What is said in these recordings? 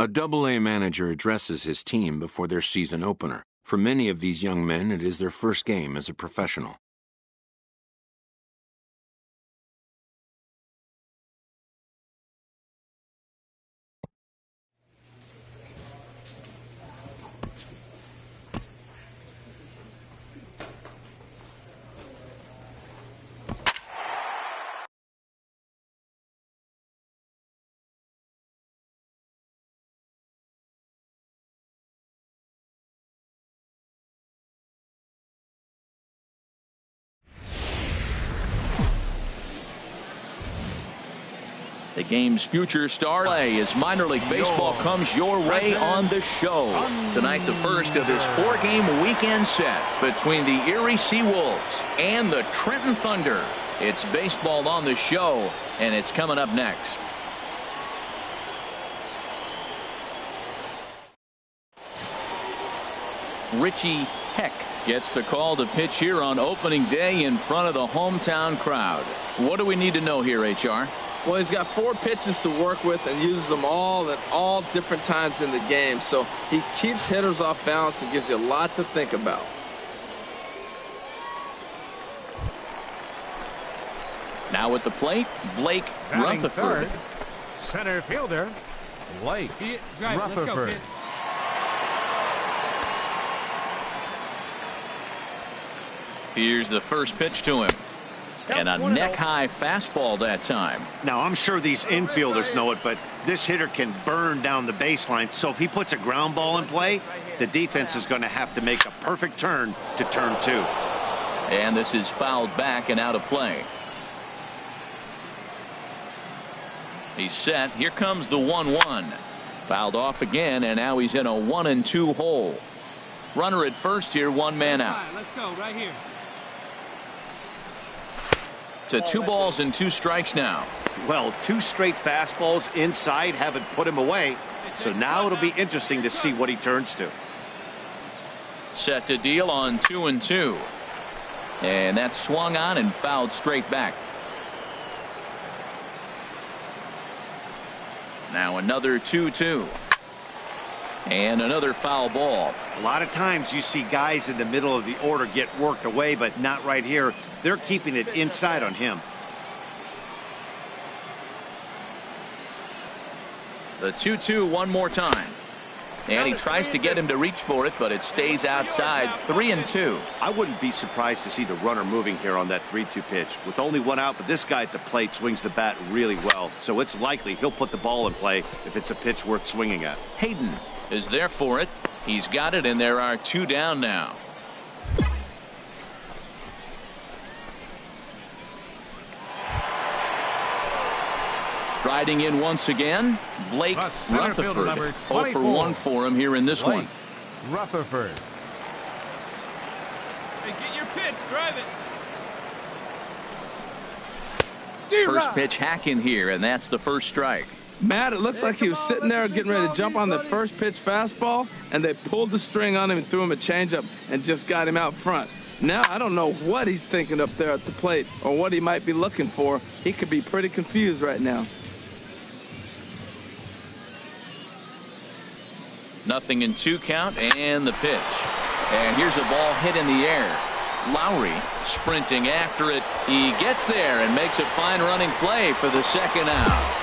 A Double-A manager addresses his team before their season opener. For many of these young men, it is their first game as a professional. The game's future star as minor league baseball comes your way on the show. Tonight, the first of this 4-game weekend set between the Erie Seawolves and the Trenton Thunder. It's baseball on the show, and it's coming up next. Richie Heck gets the call to pitch here on opening day in front of the hometown crowd. What do we need to know here, HR? Well, he's got 4 pitches to work with and uses them all at all different times in the game. So he keeps hitters off balance and gives you a lot to think about. Now at the plate, Blake Rutherford. Center fielder, Blake Rutherford. Here's the first pitch to him. And a neck-high fastball that time. Now, I'm sure these infielders know it, but this hitter can burn down the baseline. So if he puts a ground ball in play, the defense is going to have to make a perfect turn to turn 2. And this is fouled back and out of play. He's set. Here comes the 1-1. Fouled off again, and now he's in a 1-2 hole. Runner at first here, 1 man out. All right, let's go right here. To 2 balls and 2 strikes now. Well, 2 straight fastballs inside haven't put him away. So now it'll be interesting to see what he turns to. Set to deal on 2-2. And that's swung on and fouled straight back. Now another 2-2. And another foul ball. A lot of times you see guys in the middle of the order get worked away, but not right here. They're keeping it inside on him. The 2-2 one more time. And he tries to get him to reach for it, but it stays outside. 3-2. I wouldn't be surprised to see the runner moving here on that 3-2 pitch. With only 1 out, but this guy at the plate swings the bat really well. So it's likely he'll put the ball in play if it's a pitch worth swinging at. Hayden is there for it. He's got it, and there are 2 down now. Striding in once again, Blake Rutherford. 0 for 1 for him here in this one. Rutherford. Hey, get your pitch, drive it. First pitch hack in here, and that's the first strike. Matt, it looks like he was sitting there getting ready to jump on the first pitch fastball, and they pulled the string on him and threw him a changeup and just got him out front. Now, I don't know what he's thinking up there at the plate or what he might be looking for. He could be pretty confused right now. 0-2 count, and the pitch. And here's a ball hit in the air. Lowry sprinting after it. He gets there and makes a fine running play for the second out.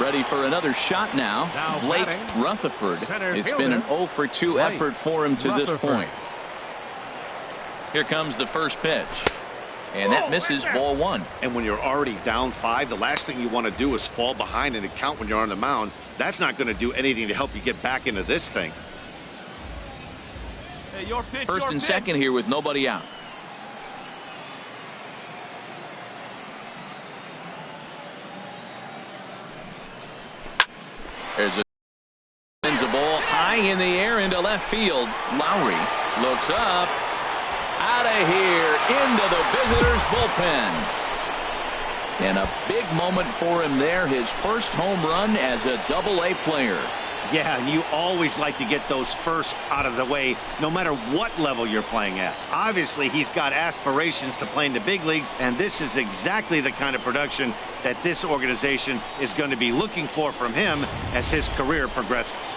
Ready for another shot now. Blake Rutherford. It's been an 0 for 2 effort for him to this point. Here comes the first pitch. And that misses, ball 1. And when you're already down 5, the last thing you want to do is fall behind in the count when you're on the mound. That's not going to do anything to help you get back into this thing. Hey, your pitch, First and second here with nobody out. There's a ball high in the air into left field. Lowry looks up. Out of here into the visitors' bullpen. And a big moment for him there. His first home run as a Double-A player. Yeah, and you always like to get those first out of the way, no matter what level you're playing at. Obviously, he's got aspirations to play in the big leagues, and this is exactly the kind of production that this organization is going to be looking for from him as his career progresses.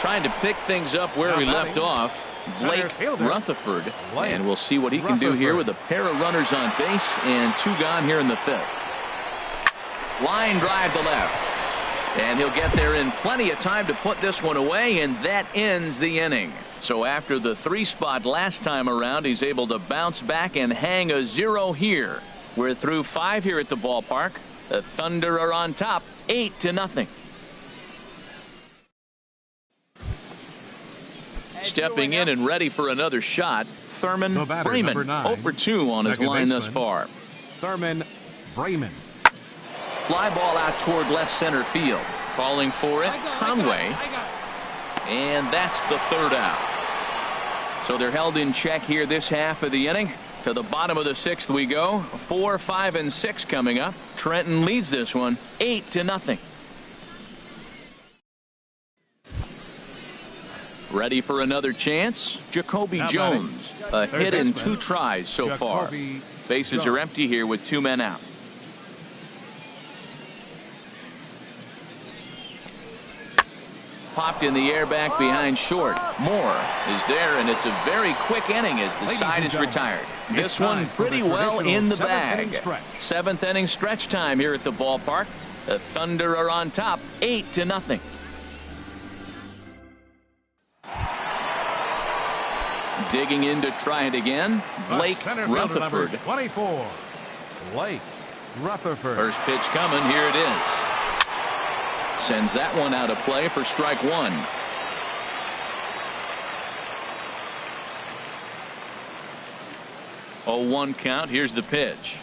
Trying to pick things up where we left off, Blake Rutherford. And we'll see what he can do here with a pair of runners on base and 2 gone here in the 5th. Line drive to left. And he'll get there in plenty of time to put this one away, and that ends the inning. So after the 3 spot last time around, he's able to bounce back and hang a 0 here. We're through 5 here at the ballpark. The Thunder are on top, 8-0. Stepping in and ready for another shot, Thurman Freeman, 0 for 2 on his line thus far. Thurman Freeman. Fly ball out toward left center field. Calling for it, Conway. And that's the 3rd out. So they're held in check here this half of the inning. To the bottom of the 6th we go. 4, 5, and 6 coming up. Trenton leads this one 8-0. Ready for another chance. Jacoby Jones, a hit in 2 tries so far. Bases are empty here with 2 men out. Popped in the air back behind short. Moore is there, and it's a very quick inning as the side is retired. This one pretty well in the bag. 7th inning stretch time here at the ballpark. The Thunder are on top, 8-0. Digging in to try it again, Blake Rutherford. 24. Blake Rutherford. First pitch coming. Here it is. Sends that one out of play for strike 1. 0-1 count. Here's the pitch.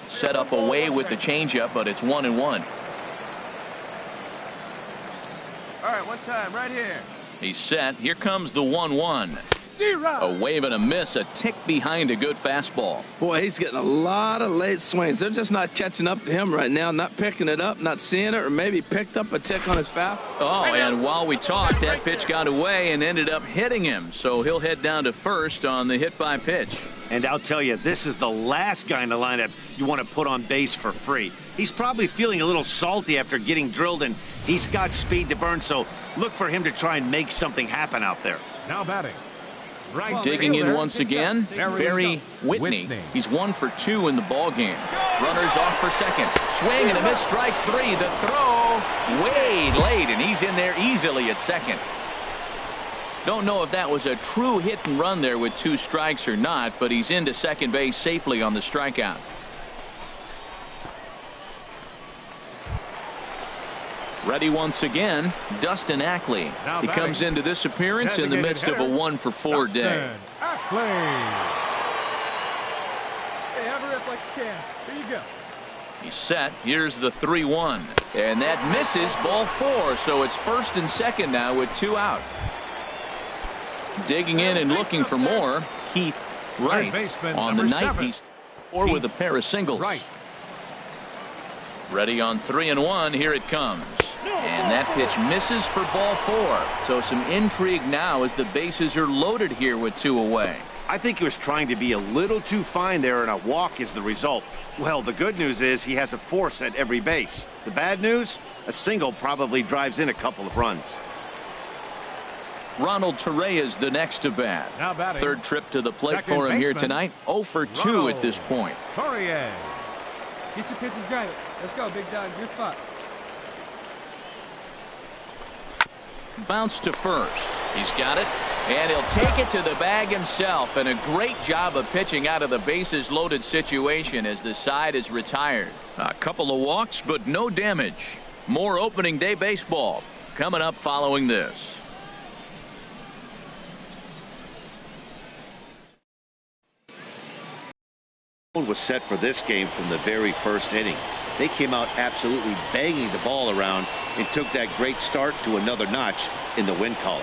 Set up away with the changeup, but it's 1-1. All right, one time right here. He's set. Here comes the 1-1. A wave and a miss, a tick behind a good fastball. Boy, he's getting a lot of late swings. They're just not catching up to him right now, not picking it up, not seeing it, or maybe picked up a tick on his fastball. Oh, and while we talked, that pitch got away and ended up hitting him. So he'll head down to first on the hit by pitch. And I'll tell you, this is the last guy in the lineup you want to put on base for free. He's probably feeling a little salty after getting drilled, and he's got speed to burn, so look for him to try and make something happen out there. Now batting. Right. Digging in once again, Barry Whitney. He's 1 for 2 in the ball game. Runners off for second. Swing and a miss, strike 3. The throw way late, and he's in there easily at second. Don't know if that was a true hit and run there with 2 strikes or not, but he's into second base safely on the strikeout. Ready once again, Dustin ACKLEY. He comes into this appearance in the midst of a 1 for 4 day. ACKLEY. Hey, have a rip like you can. Here you go. He's set. Here's the 3-1. And that misses, ball 4. So it's first and second now with 2 out. Digging in and looking for more, Keith Wright on the night. Or with a pair of singles. Ready on 3-1. Here it comes. And that pitch misses for ball 4. So some intrigue now as the bases are loaded here with 2 away. I think he was trying to be a little too fine there, and a walk is the result. Well, the good news is he has a force at every base. The bad news, a single probably drives in a couple of runs. Ronald Torreya's the next to bat. Now batting. 3rd trip to the plate Second for him here baseman. tonight. 0 for 2 at this point. Torreya. Get your pitches drive it. Let's go, big dog. Your spot. Bounce to first. He's got it, and he'll take it to the bag himself. And a great job of pitching out of the bases loaded situation as the side is retired. A couple of walks, but no damage. More opening day baseball coming up following this. Was set for this game from the very first inning. They came out absolutely banging the ball around and took that great start to another notch in the win column.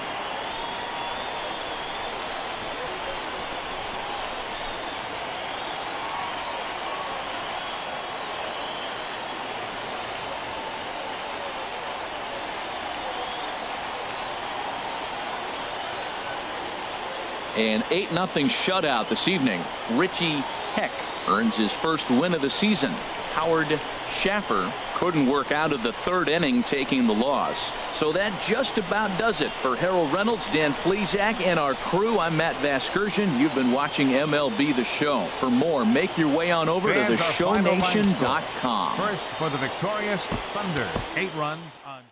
An 8-0 shutout this evening. Richie Heck earns his first win of the season. Howard Schaffer couldn't work out of the third inning, taking the loss. So that just about does it for Harold Reynolds, Dan Plesac, and our crew. I'm Matt Vasgersian. You've been watching MLB The Show. For more, make your way on over to theshownation.com. First for the victorious Thunder. 8 runs on.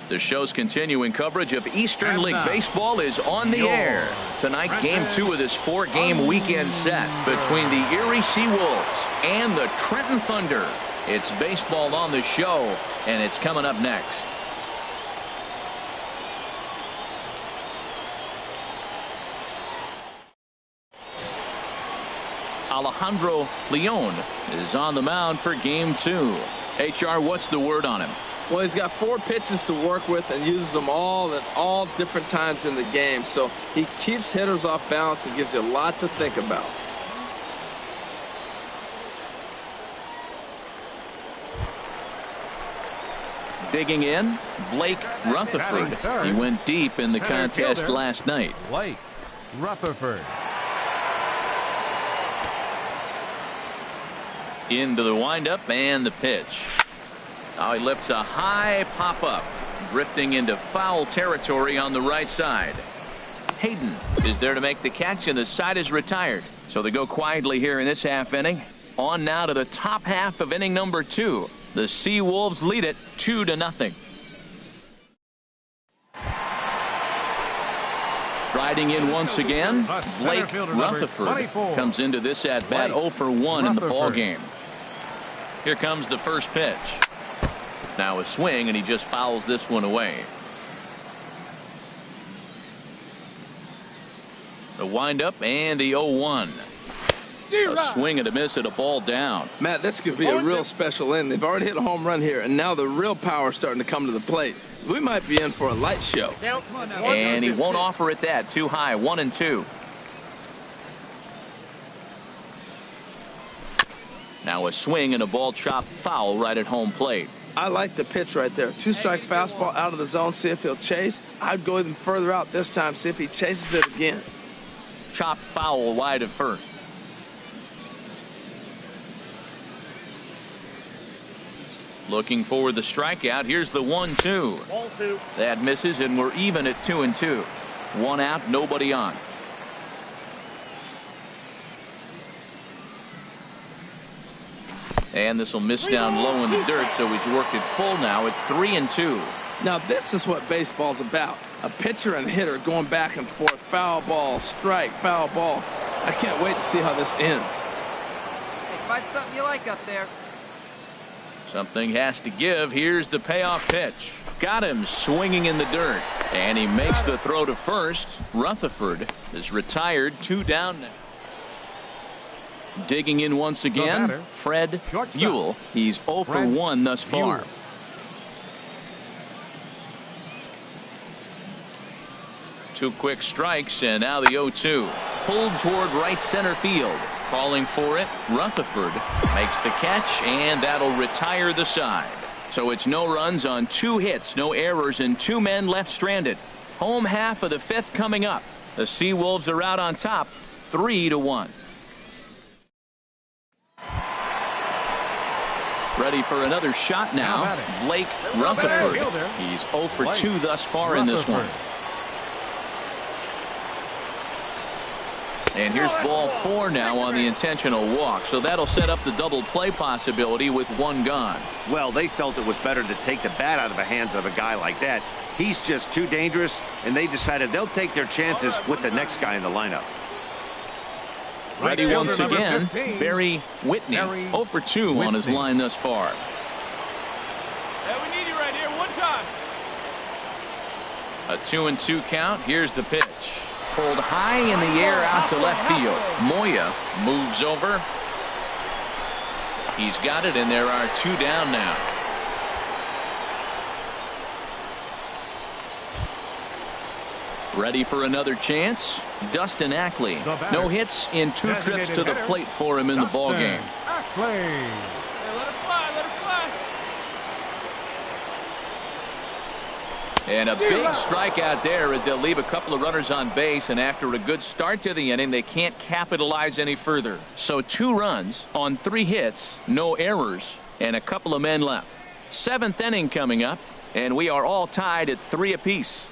The show's continuing coverage of Eastern League Baseball is on the air. Tonight, Game 2 of this 4-game weekend set between the Erie Seawolves and the Trenton Thunder. It's baseball on the show, and it's coming up next. Alejandro Leon is on the mound for Game 2. HR, what's the word on him? Well, he's got 4 pitches to work with and uses them all at all different times in the game. So he keeps hitters off balance and gives you a lot to think about. Digging in, Blake Rutherford. He went deep in the contest last night. Blake Rutherford. Into the windup and the pitch. Now he lifts a high pop-up, drifting into foul territory on the right side. Hayden is there to make the catch, and the side is retired. So they go quietly here in this half inning. On now to the top half of inning number 2. The Seawolves lead it 2-0. Striding in once again, Blake Rutherford comes into this at-bat 0 for 1 in the ballgame. Here comes the first pitch. Now a swing, and he just fouls this one away. The windup and the 0-1. A swing and a miss at a ball down. Matt, this could be a real special inning. They've already hit a home run here, and now the real power is starting to come to the plate. We might be in for a light show. And he won't offer it that. Too high. 1-2. Now a swing and a ball chopped foul right at home plate. I like the pitch right there. 2-strike fastball out of the zone. See if he'll chase. I'd go even further out this time. See if he chases it again. Chopped foul wide of first. Looking for the strikeout. Here's the 1-2. That misses, and we're even at 2-2. 1 out, nobody on. And this will miss down low in the dirt, so he's worked it full now at 3-2. Now this is what baseball's about. A pitcher and hitter going back and forth. Foul ball, strike, foul ball. I can't wait to see how this ends. Hey, find something you like up there. Something has to give. Here's the payoff pitch. Got him swinging in the dirt. And he makes the throw to first. Rutherford is retired. 2 down now. Digging in once again, Fred Buell. He's 0 for 1 thus far. Two quick strikes, and now the 0-2. Pulled toward right center field. Calling for it, Rutherford makes the catch, and that'll retire the side. So it's no runs on 2 hits, no errors, and 2 men left stranded. Home half of the 5th coming up. The Seawolves are out on top, 3-1. Ready for another shot now, Blake Rutherford. He's 0 for 2 thus far in this one. And here's ball 4 now on the intentional walk. So that'll set up the double play possibility with 1 gone. Well, they felt it was better to take the bat out of the hands of a guy like that. He's just too dangerous, and they decided they'll take their chances with the next guy in the lineup. Ready once again, Barry Whitney, 0 for 2 on his line thus far. Hey, we need you right here, 1 time. A 2-2 count. Here's the pitch. Pulled high in the air out to left field. Moya moves over. He's got it, and there are 2 down now. Ready for another chance. Dustin ACKLEY. No hits in 2 trips to the plate for him in the ball game. ACKLEY. Hey, let it fly, let it fly. And a big strikeout there. They'll leave a couple of runners on base, and after a good start to the inning, they can't capitalize any further. So 2 runs on 3 hits, no errors, and a couple of men left. 7th inning coming up, and we are all tied at 3 apiece.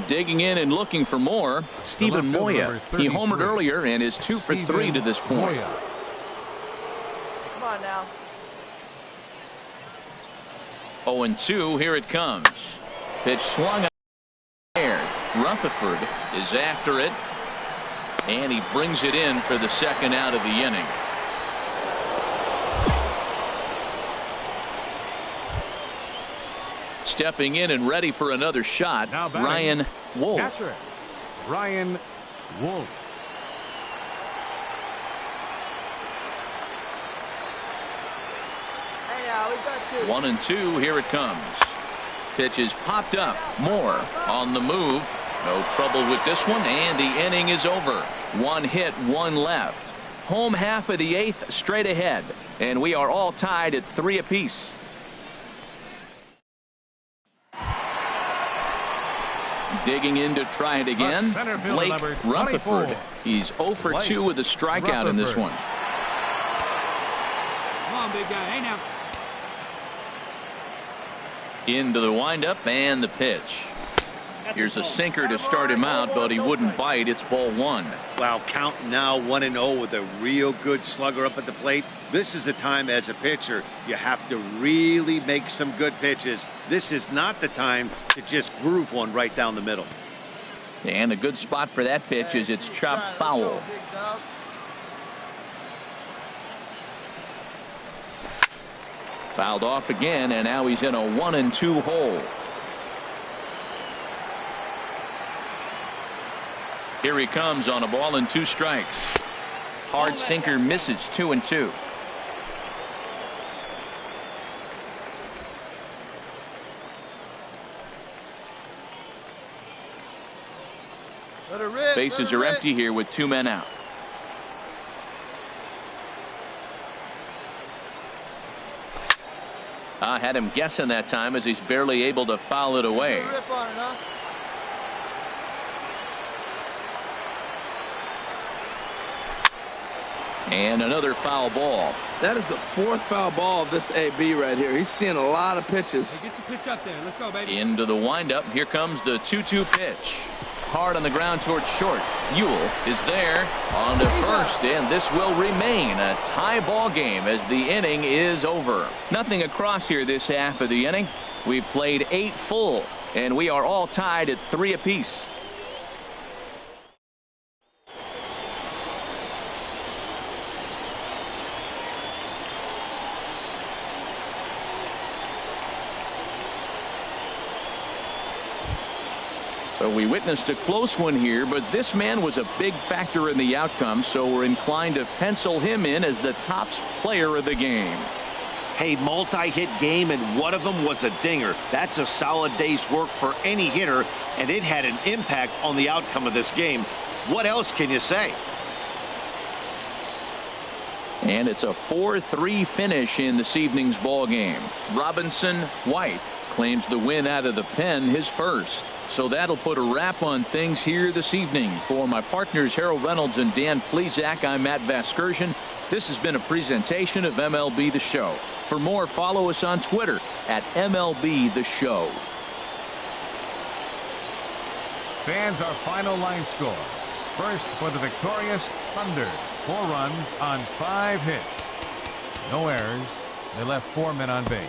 Digging in and looking for more, Steven Moya. He homered earlier and is 2 for 3 to this point. Come on now. 0-2, here it comes. Pitch swung out there. Rutherford is after it, and he brings it in for the 2nd out of the inning. Stepping in and ready for another shot, Ryan Wolf. Ryan Wolf. Hey now, we've got 2. 1-2, here it comes. Pitch is popped up. Moore on the move. No trouble with this one, and the inning is over. 1 hit, 1 left. Home half of the 8th straight ahead, and we are all tied at 3 apiece. Digging in to try it again, Blake Rutherford. He's 0 for 2 with a strikeout in this one. Come on, big guy. Hey now. Into the windup and the pitch. Here's a sinker to start him out, but he wouldn't bite. It's ball 1. Wow, count now 1-0 with a real good slugger up at the plate. This is the time as a pitcher you have to really make some good pitches. This is not the time to just groove one right down the middle. And a good spot for that pitch is it's chopped foul. Fouled off again, and now he's in a 1-2 hole. Here he comes on a ball and 2 strikes. Hard sinker misses, 2-2. Bases are empty here with 2 men out. I had him guessing that time as he's barely able to foul it away. And another foul ball. That is the 4th foul ball of this AB right here. He's seeing a lot of pitches. Hey, get your pitch up there. Let's go, baby. Into the windup. Here comes the 2-2 pitch. Hard on the ground towards short. Ewell is there on to first, and this will remain a tie ball game as the inning is over. Nothing across here this half of the inning. We've played 8 full, and we are all tied at 3 apiece. So we witnessed a close one here, but this man was a big factor in the outcome, so we're inclined to pencil him in as the top player of the game. A multi-hit game, and one of them was a dinger. That's a solid day's work for any hitter, and it had an impact on the outcome of this game. What else can you say? And it's a 4-3 finish in this evening's ball game. Robinson White claims the win out of the pen, his first. So that'll put a wrap on things here this evening. For my partners Harold Reynolds and Dan Plesac, I'm Matt Vasgersian. This has been a presentation of MLB The Show. For more, follow us on Twitter at MLB The Show. Fans, our final line score. First for the victorious Thunder. 4 runs on 5 hits. No errors. They left 4 men on base.